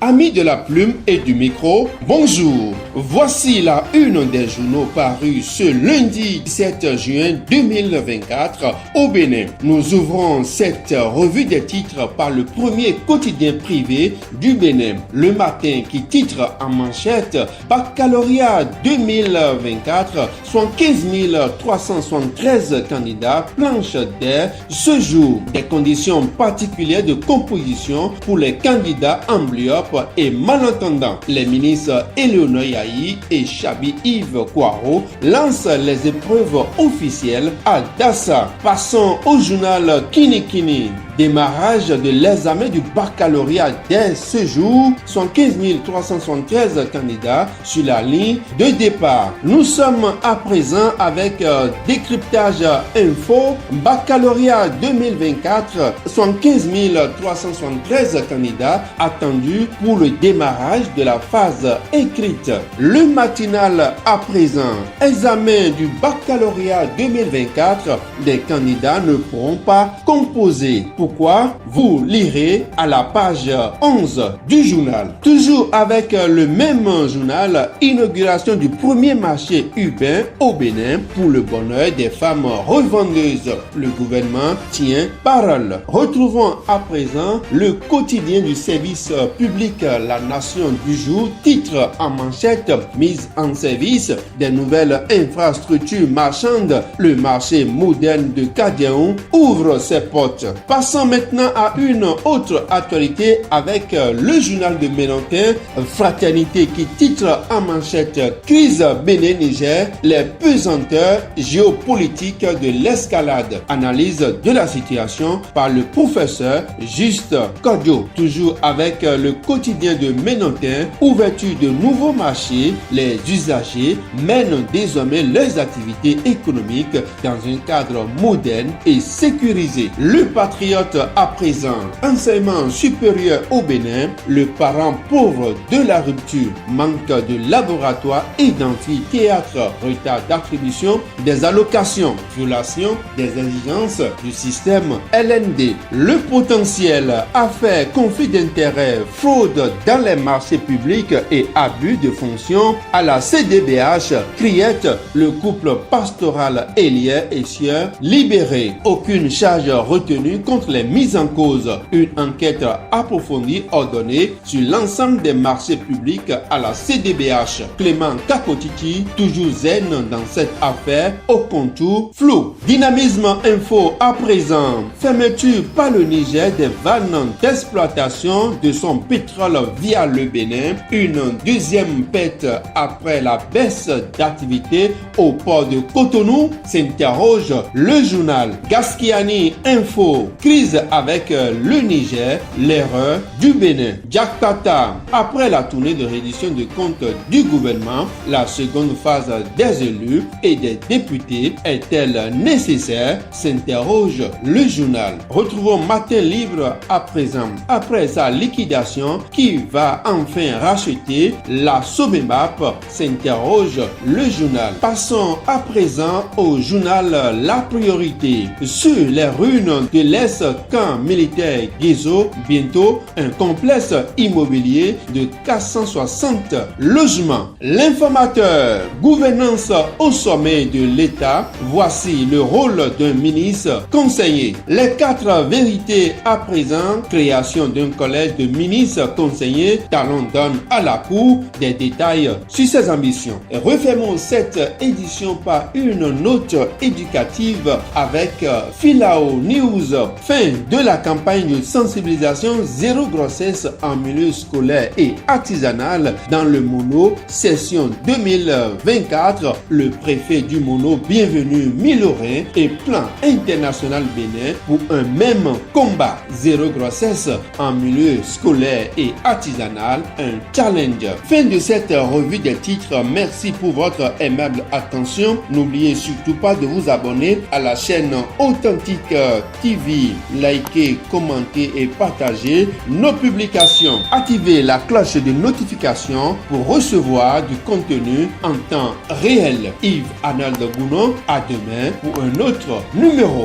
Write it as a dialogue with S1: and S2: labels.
S1: Amis de la plume et du micro, bonjour. Voici la une des journaux parus ce lundi 7 juin 2024 au Bénin. Nous ouvrons cette revue des titres par le premier quotidien privé du Bénin. Le Matin qui titre en manchette Baccalauréat 2024, soit 15 373 candidats, planche d'air ce jour. Des conditions particulières de composition pour les candidats amblyopes et malentendants. Les ministres Eleonore Yahi et Chabi Yves Kouaro lancent les épreuves officielles à Dassa. Passons au journal Kini Kini. Démarrage de l'examen du baccalauréat dès ce jour, sont 15 373 candidats sur la ligne de départ. Nous sommes à présent avec décryptage info. Baccalauréat 2024, sont 15 373 candidats attendus pour le démarrage de la phase écrite. Le matinal à présent. Examen du baccalauréat 2024, des candidats ne pourront pas composer. Pourquoi? Vous lirez à la page 11 du journal. Toujours avec le même journal, inauguration du premier marché urbain au Bénin pour le bonheur des femmes revendeuses. Le gouvernement tient parole. Retrouvons à présent le quotidien du service public La Nation du jour, titre en manchette mise en service des nouvelles infrastructures marchandes. Le marché moderne de Kadiaon ouvre ses portes. Passons maintenant à une autre actualité avec le journal de Mélentin, Fraternité, qui titre en manchette Crise Bénin-Niger, les pesanteurs géopolitiques de l'escalade. Analyse de la situation par le professeur Juste Kodio. Toujours avec le quotidien de Mélentin, ouverture de nouveaux marchés, les usagers mènent désormais leurs activités économiques dans un cadre moderne et sécurisé. Le Patriote à présent, enseignement supérieur au Bénin, le parent pauvre de la rupture, manque de laboratoire et d'amphithéâtre, retard d'attribution des allocations, violation des exigences du système LND. Le potentiel, affaires, conflit d'intérêts, fraude dans les marchés publics et abus de fonction à la CDBH, criette le couple pastoral Elier et Sieur libéré. Aucune charge retenue contre les mises en cause. Une enquête approfondie ordonnée sur l'ensemble des marchés publics à la CDBH. Clément Kakotiti, toujours zen dans cette affaire au contour flou. Dynamisme info à présent. Fermeture par le Niger des vannes d'exploitation de son pétrole via le Bénin. Une deuxième perte après la baisse d'activité au port de Cotonou, s'interroge le journal. Gaskiani info. Crise avec le Niger, l'erreur du Bénin. Jakarta, après la tournée de reddition de comptes du gouvernement, la seconde phase des élus et des députés est-elle nécessaire? S'interroge le journal. Retrouvons Matin Libre à présent. Après sa liquidation, qui va enfin racheter la Sobemap? S'interroge le journal. Passons à présent au journal La Priorité. Sur les ruines de l'ex-camp militaire Guézo, bientôt un complexe immobilier de 460 logements. L'informateur, gouvernance au sommet de l'État, voici le rôle d'un ministre conseiller. Les 4 vérités à présent, création d'un collège de ministres conseillers, Talon donne à la Cour des détails sur ses ambitions. Et refermons cette édition par une note éducative avec Filao News. Fin de la campagne de sensibilisation zéro grossesse en milieu scolaire et artisanal dans le Mono, session 2024. Le préfet du Mono, bienvenu Milorin, et plan international Bénin pour un même combat. Zéro grossesse en milieu scolaire et artisanal, un challenge. Fin de cette revue des titres. Merci pour votre aimable attention. N'oubliez surtout pas de vous abonner à la chaîne Authentique TV. Likez, commentez et partagez nos publications. Activez la cloche de notification pour recevoir du contenu en temps réel. Yves Arnold Gounon, à demain pour un autre numéro.